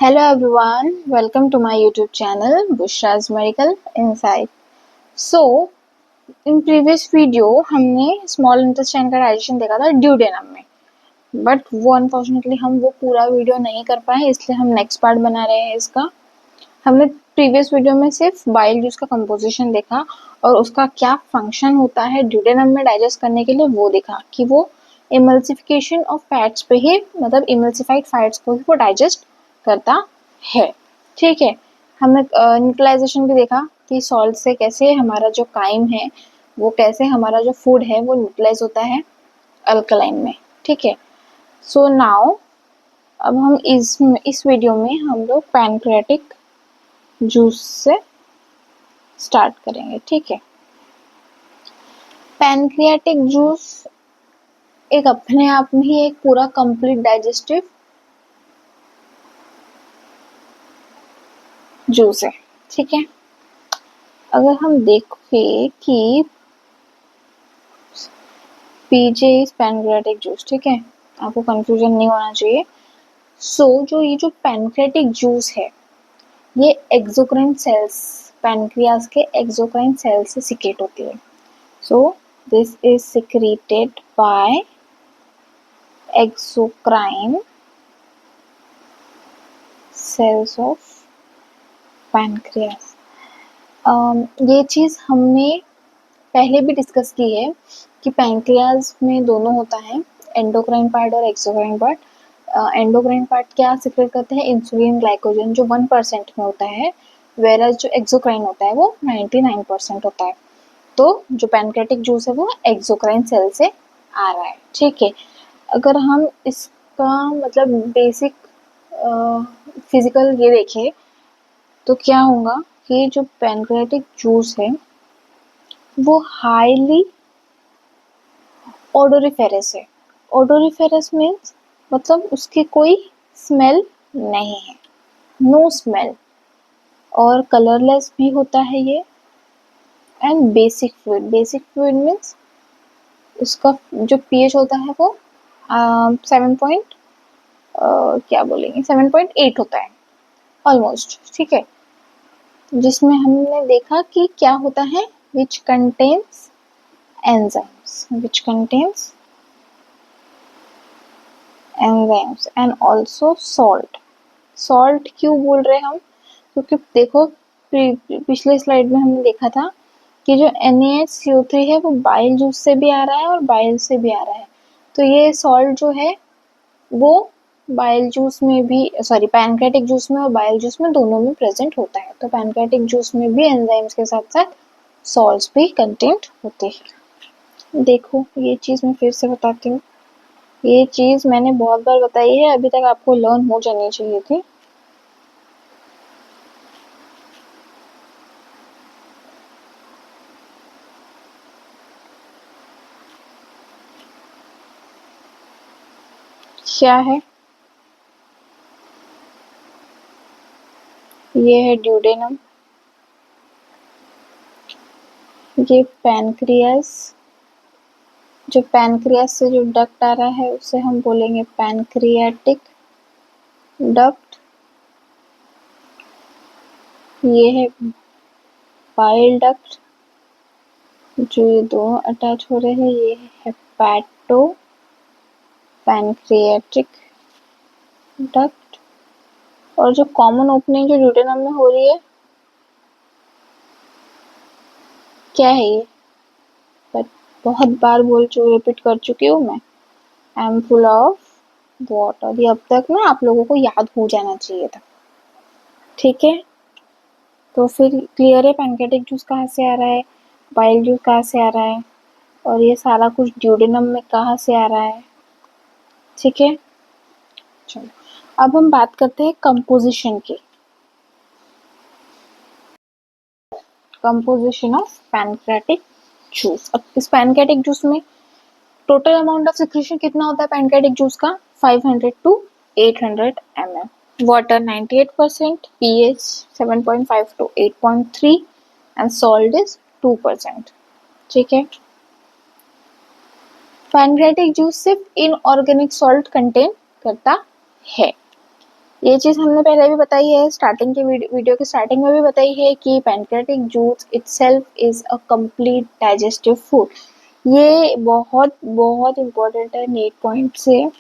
Hello everyone, welcome to my YouTube channel Bushra's Medical Insight. So, in previous video हमने small intestine का digestion देखा था duodenum में, but वो unfortunately हम वो पूरा वीडियो नहीं कर पाए, इसलिए हम नेक्स्ट पार्ट बना रहे हैं इसका। हमने प्रीवियस वीडियो में सिर्फ बाइल जूस का कंपोजिशन देखा और उसका क्या फंक्शन होता है ड्यूडेनम में डाइजेस्ट करने के लिए वो देखा कि वो इमल्सिफिकेशन ऑफ फैट्स पे ही मतलब इमल्सिफाइड फैट्स को ही वो डाइजेस्ट करता है। ठीक है, हमने न्यूट्रलाइजेशन भी देखा कि सॉल्ट से कैसे हमारा जो काइम है वो कैसे हमारा जो फूड है वो न्यूट्रलाइज होता है अल्कलाइन में। ठीक है, सो नाउ अब हम इस वीडियो में हम लोग पैनक्रियाटिक जूस से स्टार्ट करेंगे। ठीक है, पैनक्रियाटिक जूस एक अपने आप में ही एक पूरा कंप्लीट डाइजेस्टिव जूस है। ठीक है, अगर हम देखें कि पीजे इज पैनक्रियाटिक जूस, ठीक है, आपको कंफ्यूजन नहीं होना चाहिए। जो ये जो पैनक्रियाटिक जूस है ये एक्सोक्राइन सेल्स, पैनक्रियास के एक्सोक्राइन सेल्स से सिक्रेट होती है। So this is secreted by exocrine cells of pancreas. ये चीज़ हमने पहले भी डिस्कस की है कि पैनक्रियास में दोनों होता है, एंडोक्राइन पार्ट और एक्सोक्राइन पार्ट। एंडोक्राइन पार्ट क्या सिक्रेट करते हैं? इंसुलिन ग्लाइकोजन जो 1% में होता है, वेरस जो एक्सोक्राइन होता है वो 99% होता है। तो जो पैनक्रियाटिक जूस है वो एक्सोक्राइन सेल से आ रहा है। ठीक है, अगर हम इसका मतलब बेसिक फिजिकल ये देखें तो क्या होगा कि जो पैनक्रियाटिक जूस है वो हाईली ओडोरिफेरस है। ओडोरिफेरस मीन्स मतलब उसकी कोई स्मेल नहीं है, नो स्मेल, और कलरलेस भी होता है ये। एंड बेसिक फ्लूइड मीन्स उसका जो पीएच होता है वो 7.8 होता है ऑलमोस्ट। ठीक है, जिसमें हमने देखा कि क्या होता है, which contains enzymes and also salt क्यों बोल रहे हैं हम? क्योंकि देखो पिछले स्लाइड में हमने देखा था कि जो NaHCO3 है वो बाइल जूस से भी आ रहा है और बाइल से भी आ रहा है। तो ये सॉल्ट जो है वो बाइल जूस में भी पैनक्रियाटिक जूस में और बाइल जूस में दोनों में प्रेजेंट होता है। तो पैनक्रियाटिक जूस में भी एंजाइम्स के साथ साथ सॉल्ट्स भी कंटेंट होते हैं। देखो ये चीज़ मैं फिर से बताती हूँ, ये चीज़ मैंने बहुत बार बताई है, अभी तक आपको लर्न हो जानी चाहिए थी। क्या है? ये है ड्यूडेनम, ये पैनक्रियास, जो पैनक्रियास से जो डक्ट आ रहा है उसे हम बोलेंगे पैनक्रियाटिक डक्ट। ये है बाइल डक्ट, जो ये दोनों अटैच हो रहे हैं, ये है हेपाटो पैनक्रियाटिक डक्ट। और जो कॉमन ओपनिंग जो ड्यूडेनम में हो रही है क्या है ये? बट बहुत बार रिपीट कर चुकी हूँ मैं, I am full of water. ये अब तक ना आप लोगों को याद हो जाना चाहिए था। ठीक है, तो फिर क्लियर है पैनक्रियाटिक जूस कहाँ से आ रहा है, बाइल जूस कहाँ से आ रहा है, और ये सारा कुछ ड्यूडेनम में कहाँ से आ रहा है। ठीक है, चलो अब हम बात करते हैं कंपोजिशन की। Composition of pancreatic juice. अब इस पैनक्रियाटिक जूस में टोटल अमाउंट ऑफ सिक्रीशन कितना होता है पैनक्रियाटिक जूस का? 500 to 800 ml। Water 98%, pH 7.5 to 8.3 and salt is 2%। ठीक है, पैनक्रियाटिक जूस सिर्फ इनऑर्गेनिक सॉल्ट कंटेन करता है। ये चीज हमने पहले भी बताई है, स्टार्टिंग के वीडियो के स्टार्टिंग में भी बताई है कि pancreatic juice itself is a complete digestive food. ये बहुत बहुत इम्पोर्टेंट है, नीट पॉइंट से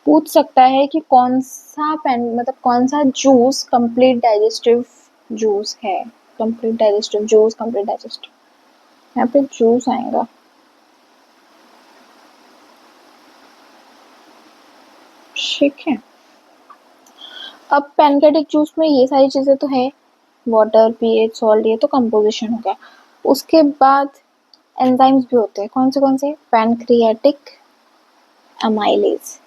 पूछ सकता है कि कौन सा मतलब कौन सा जूस कंप्लीट डाइजेस्टिव जूस है। Complete digestive juice, complete digestive, यहाँ पे जूस आएगा। ठीक है, अब पैनकेटिक जूस में ये सारी चीजें तो है, वाटर, पीएच, सॉल्ट, ये तो कंपोजिशन हो गया। उसके बाद एंजाइम्स भी होते हैं। कौन से? Pancreatic amylase.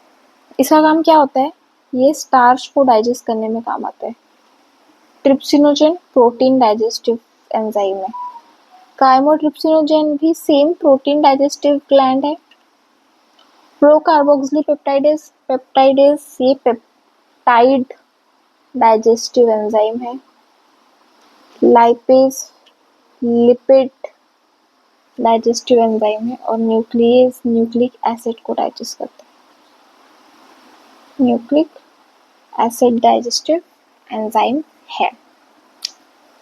इसका काम क्या होता है? ये स्टार्च को डाइजेस्ट करने में काम आता है। ट्रिप्सिनोजेन प्रोटीन डाइजेस्टिव एंजाइम है। काइमोट्रिप्सिनोजेन भी सेम प्रोटीन डाइजेस्टिव ग्लैंड है। प्रोकार्बोक्सिली पेप्टाइडेज ये पेप्टाइड डाइजेस्टिव एंजाइम है। लाइपेज लिपिड डाइजेस्टिव एंजाइम है। और न्यूक्लियस न्यूक्लिक एसिड को डाइजेस्ट करता है। न्यूक्लिक एसिड डाइजेस्टिव एंजाइम है।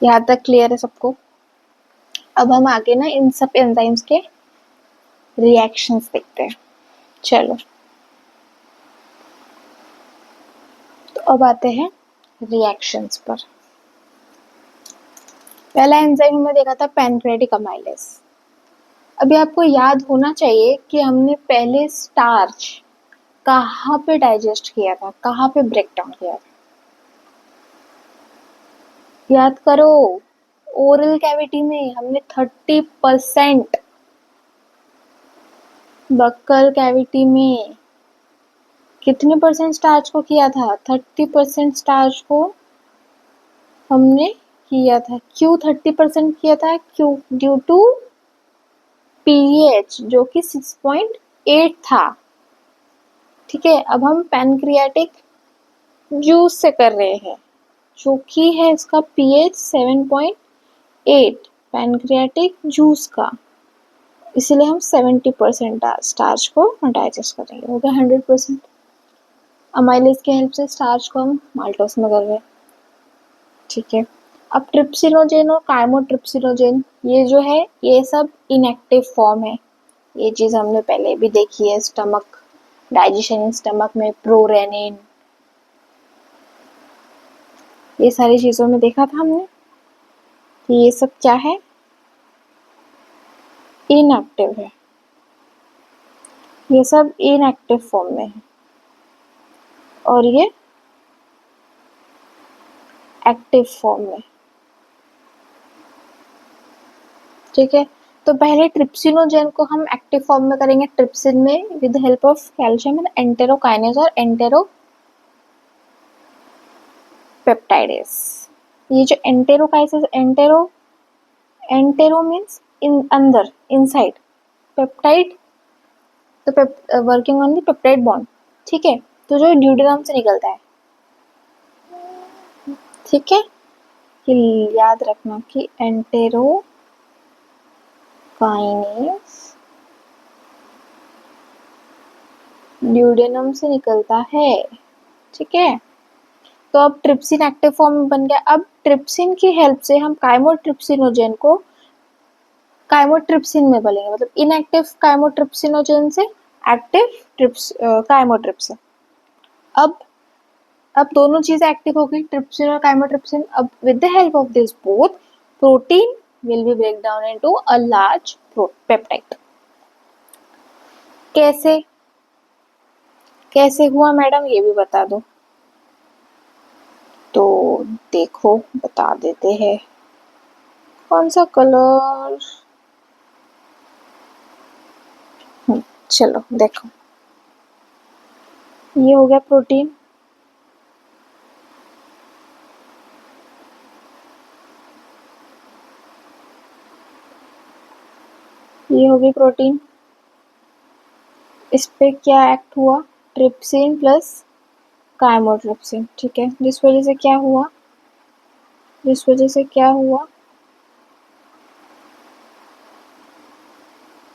यहाँ तक क्लियर है सबको? अब हम आगे ना इन सब एंजाइम्स के रिएक्शंस देखते हैं। चलो, तो अब आते हैं रिएक्शंस पर। पहला एंजाइम हमने देखा था पैनक्रियाटिक अमाइलेज। अभी आपको याद होना चाहिए कि हमने पहले स्टार्च कहाँ पे डाइजेस्ट किया था, कहाँ पे ब्रेक डाउन किया था, याद करो। ओरल कैविटी में हमने 30%, बक्कल कैविटी में कितने परसेंट स्टार्च को किया था? 30% स्टार्च को हमने किया था। क्यों 30% किया था? क्यों? ड्यू टू पीएच जो कि 6.8 था। ठीक है, अब हम पैनक्रियाटिक जूस से कर रहे हैं जो कि है इसका पीएच 7.8, पैनक्रियाटिक जूस का। इसलिए हम 70% स्टार्च को डाइजेस्ट करेंगे। हो गया 100%। अमाइलेज की हेल्प से स्टार्च को हम माल्टोस में कर रहे हैं। ठीक है, अब ट्रिप्सिनोजेन और काइमोट्रिप्सिनोजेन ये जो है ये सब इनएक्टिव फॉर्म है। ये चीज हमने पहले भी देखी है, स्टमक डाइजेशन इन स्टमक में प्रोरेनिन, ये सारी चीजों में देखा था हमने कि ये सब क्या है? इनएक्टिव है। ये सब इनएक्टिव फॉर्म में है और ये एक्टिव फॉर्म में। ठीक है, तो पहले ट्रिप्सिनोजेन को हम एक्टिव फॉर्म में करेंगे। ट्रिप्सिन में with help of calcium and enterokinase और एंटेरोपेप्टाइडेज। ये जो एंटेरोकाइनेज, एंटेरो मीन्स इन, अंदर, इनसाइड, पेप्टाइड तो working on the peptide bond. ठीक है, तो जो ड्यूडेनम से निकलता है। ठीक है, कि याद रखना कि एंटेरोकाइनेज ड्यूडेनम से निकलता है। ठीक है, तो अब ट्रिप्सिन एक्टिव फॉर्म में बन गया। अब ट्रिप्सिन की हेल्प से हम काइमोट्रिप्सिनोजेन को काइमोट्रिप्सिन में बदलेंगे, मतलब इनएक्टिव काइमोट्रिप्सिनोजेन से एक्टिव काइमोट्रिप्सिन। अब दोनों चीजें एक्टिव हो गई, ट्रिप्सिन और काइमोट्रिप्सिन। अब with the help of this both protein will be break down into a large peptide. कैसे कैसे हुआ मैडम, ये भी बता दो। तो देखो बता देते हैं। कौन सा कलर? चलो देखो, ये हो गया प्रोटीन, ये हो गई प्रोटीन। इस पे क्या एक्ट हुआ? Trypsin plus chymotrypsin. ठीक है, जिस वजह से क्या हुआ,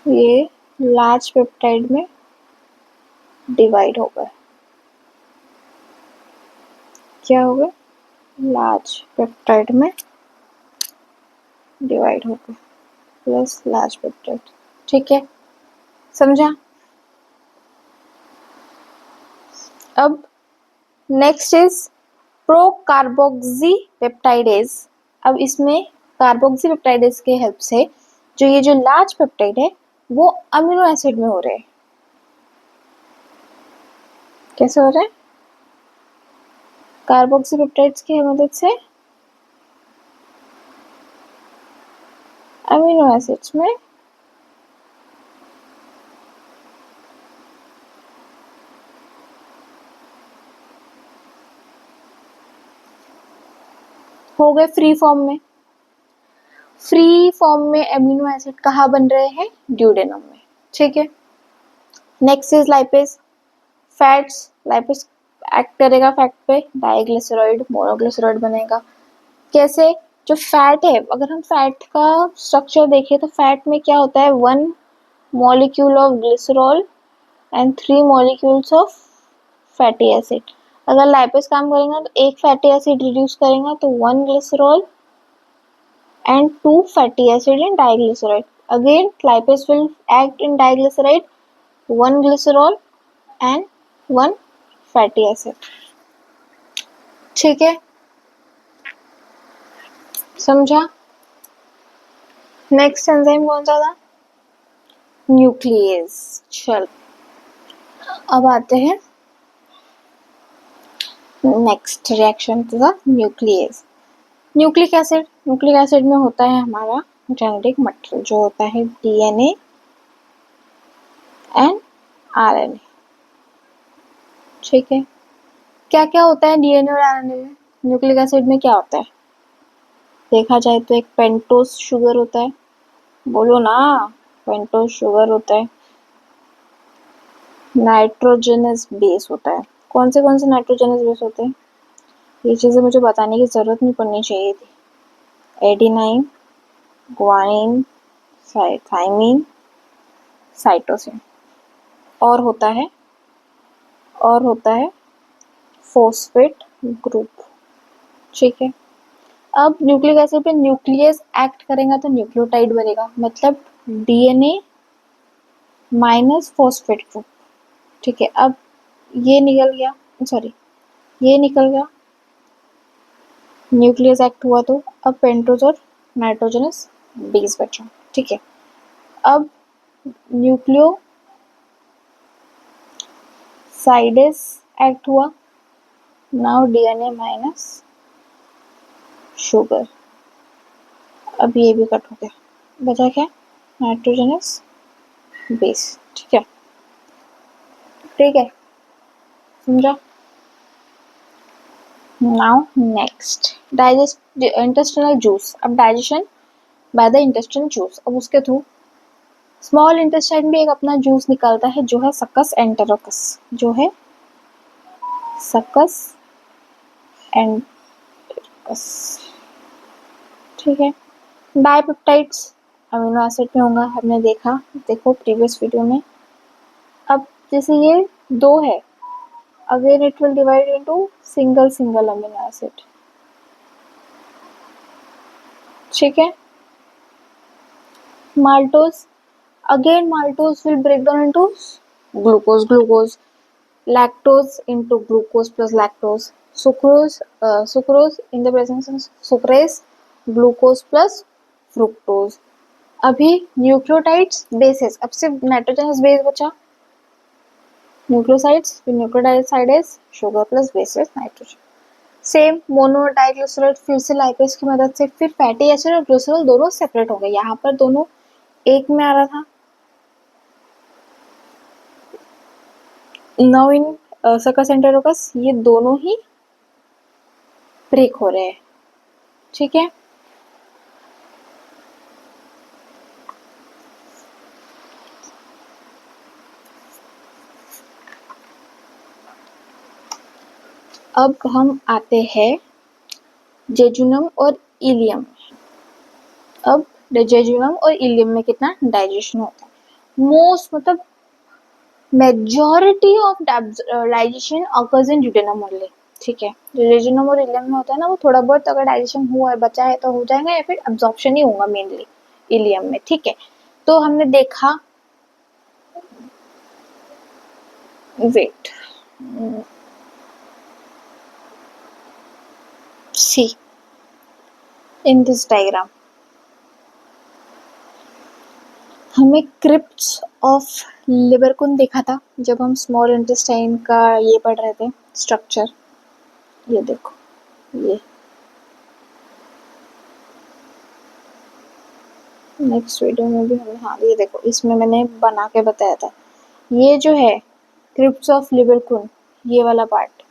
ये लार्ज पेप्टाइड में डिवाइड हो गए। क्या हो गए, लार्ज पेप्टाइड में डिवाइड हो गए प्लस लार्ज पेप्टाइड। ठीक है, समझा। अब next is pro carboxy peptidase. अब इसमें कार्बोक्सी पेप्टाइडेज के हेल्प से जो ये जो लार्ज पेप्टाइड है वो अमीनो एसिड में हो रहे हैं। कैसे हो रहा है, कार्बोक्सी पेप्टाइड्स की मदद से अमीनो एसिड्स में हो गए फ्री फॉर्म में। फ्री फॉर्म में अमीनो एसिड कहाँ बन रहे हैं, ड्यूडेनम में। ठीक है, next is lipase, fats. Lipase act करेगा फैट पे, डाइग्लिसराइड मोनोग्लिसराइड बनेगा। कैसे, जो फैट है, अगर हम फैट का स्ट्रक्चर देखें तो फैट में क्या होता है, 1 molecule of glycerol and 3 molecules of fatty acid. अगर लाइपेज काम करेगा तो एक फैटी एसिड रिड्यूस करेगा तो 1 glycerol and 2 fatty acid in diglyceride. Again, lipase will act in diglyceride, 1 glycerol and 1 fatty acid. ठीक है, समझा। नेक्स्ट एंजाइम कौन सा था, न्यूक्लियस। चल अब आते हैं next reaction to the nucleus. Nucleic acid, nucleic acid में होता है हमारा जेनेटिक मटेरियल जो होता है डीएनए एंड आरएनए। ठीक है, क्या क्या होता है डीएनए और आरएनए में, न्यूक्लिक एसिड में क्या होता है, देखा जाए तो एक पेंटोस शुगर होता है, बोलो ना, पेंटोस शुगर होता है। नाइट्रोजनस बेस होता है। कौन से नाइट्रोजनस बेस होते हैं, ये चीज़ें मुझे बताने की ज़रूरत नहीं पड़नी चाहिए थी। Adenine, guanine, thymine, cytosine. और होता है फॉस्फेट ग्रुप। ठीक है, अब न्यूक्लिक एसिड पे न्यूक्लियस एक्ट करेगा तो न्यूक्लियोटाइड बनेगा, मतलब डीएनए माइनस फॉस्फेट ग्रुप। ठीक है, अब ये निकल गया, न्यूक्लियस एक्ट हुआ तो अब पेंटोज और नाइट्रोजनस बेस बचा। ठीक है, अब न्यूक्लियोसाइडेस एक्ट हुआ, नाउ डीएनए माइनस शुगर। अब ये भी कट हो गया, बचा क्या, नाइट्रोजनस बेस। ठीक है, समझा। Now next digest intestinal juice. अब digestion by the intestine juice, अब उसके थ्रू स्मॉल इंटेस्टाइन भी एक अपना जूस निकालता है जो है सकस एंटेरोकस, ठीक है, डाइपेप्टाइड्स अमीनो एसिड में होगा, हमने देखो प्रीवियस वीडियो में। अब जैसे ये 2 है, again it will divide into single amino acid. ठीक है, maltose, again maltose will break down into glucose, lactose into glucose plus lactose, sucrose in the presence of sucrase, glucose plus fructose। अभी nucleotides bases, अब सिर्फ nitrogenous base बचा, nucleosides फिर nucleosidase, sugar plus bases nitrogen. Same mono diglyceride फिर से lipase की मदद से, फिर फैटी एसिड और ग्लिसरॉल दोनों सेपरेट हो गए, यहाँ पर दोनों एक में आ रहा था, नाउ इन सकस एंटेरोकस ये दोनों ही ब्रेक हो रहे हैं। ठीक है, अब हम आते हैं जेजुनम और इलियम। अब जेजुनम और इलियम में कितना डाइजेशन होता है, मोस्ट मतलब majority of digestion occurs in duodenum only. ठीक है। जो जेजुनम और इलियम में होता है ना, वो थोड़ा बहुत अगर डाइजेशन हुआ है, बचा है तो हो जाएगा, या फिर अब्जॉर्प्शन ही होगा मेनली इलियम में, ठीक है। तो हमने देखा, wait, see in this diagram हमें क्रिप्ट्स ऑफ लिबरकुन देखा था जब हम स्मॉल इंटेस्टाइन का ये पढ़ रहे थे स्ट्रक्चर। ये देखो, ये नेक्स्ट वीडियो में भी हमें, हाँ ये देखो, इसमें मैंने बना के बताया था। ये जो है क्रिप्ट्स ऑफ लिबरकुन, ये वाला पार्ट,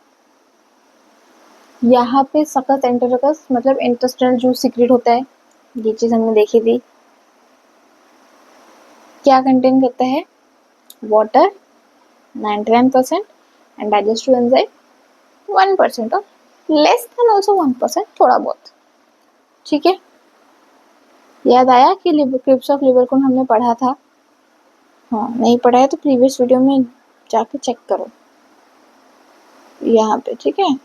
यहाँ पे सकस एंटेरोकस मतलब इंटेस्टाइनल जूस सीक्रेट होता है, ये चीज हमने देखी थी। क्या कंटेन करता है? वाटर 99% एंड डाइजेस्टिव एंजाइम 1% और लेस देन ऑल्सो 1%, थोड़ा बहुत, ठीक है। याद आया कि क्रिप्स ऑफ लिबरकुन हमने पढ़ा था? हाँ, नहीं पढ़ा है तो प्रीवियस वीडियो में जाके चेक करो, यहाँ पे, ठीक है।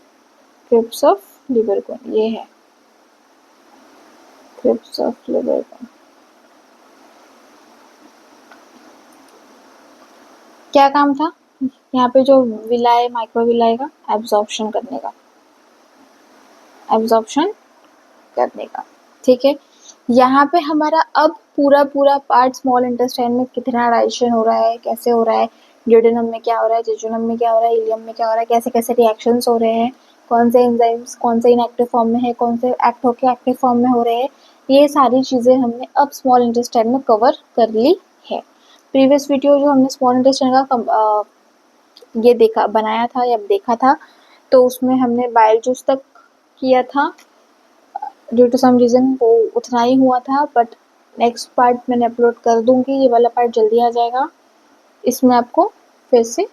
क्रिप्स ऑफ लिबरकुन ये है, क्रिप्स ऑफ लिबरकुन। क्या काम था यहाँ पे? जो विलाय, माइक्रोविलाय का एब्जॉर्प्शन करने का, एब्जॉर्प्शन करने का, ठीक है। यहाँ पे हमारा अब पूरा पार्ट स्मॉल इंटेस्टाइन में कितना डाइजेशन हो रहा है, कैसे हो रहा है, ड्यूडेनम में क्या हो रहा है, जेजुनम में क्या हो रहा है, इलियम में क्या हो रहा है, कैसे कैसे रिएक्शंस हो रहे हैं, कौन से एंजाइम्स कौन से इनएक्टिव फॉर्म में है, कौन से एक्ट होकर एक्टिव फॉर्म में हो रहे हैं, ये सारी चीज़ें हमने अब स्मॉल इंटेस्टाइन में कवर कर ली है। प्रीवियस वीडियो जो हमने स्मॉल इंटेस्टाइन का ये देखा, बनाया था या देखा था, तो उसमें हमने बाइल जूस तक किया था। ड्यू टू सम रीज़न वो उतना ही हुआ था, बट नेक्स्ट पार्ट मैंने अपलोड कर दूंगी, ये वाला पार्ट जल्दी आ जाएगा। इसमें आपको फिर से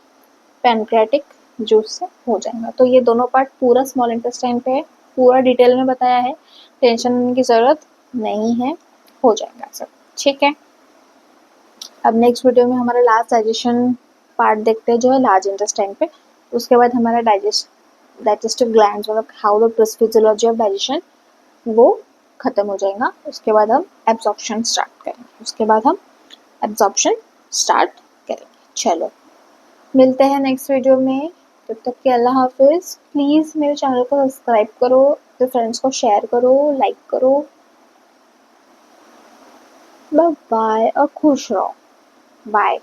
पैनक्रियाटिक जूस से हो जाएगा। तो ये दोनों पार्ट पूरा स्मॉल इंटेस्टाइन पे है, पूरा डिटेल में बताया है, टेंशन लेने की ज़रूरत नहीं है, हो जाएगा सब, ठीक है। अब नेक्स्ट वीडियो में हमारा लास्ट डाइजेशन पार्ट देखते हैं, जो है लार्ज इंटेस्टाइन पे। उसके बाद हमारा डाइजेस्टिव ग्लैंड्स मतलब how the physiology of digestion वो खत्म हो जाएगा। उसके बाद हम एब्जॉर्प्शन स्टार्ट करेंगे। चलो, मिलते हैं नेक्स्ट वीडियो में, तब तक के अल्लाह हाफिज़। प्लीज़ मेरे चैनल को सब्सक्राइब करो, अपने फ्रेंड्स को शेयर करो, लाइक करो, बाय बाय और खुश रहो, बाय।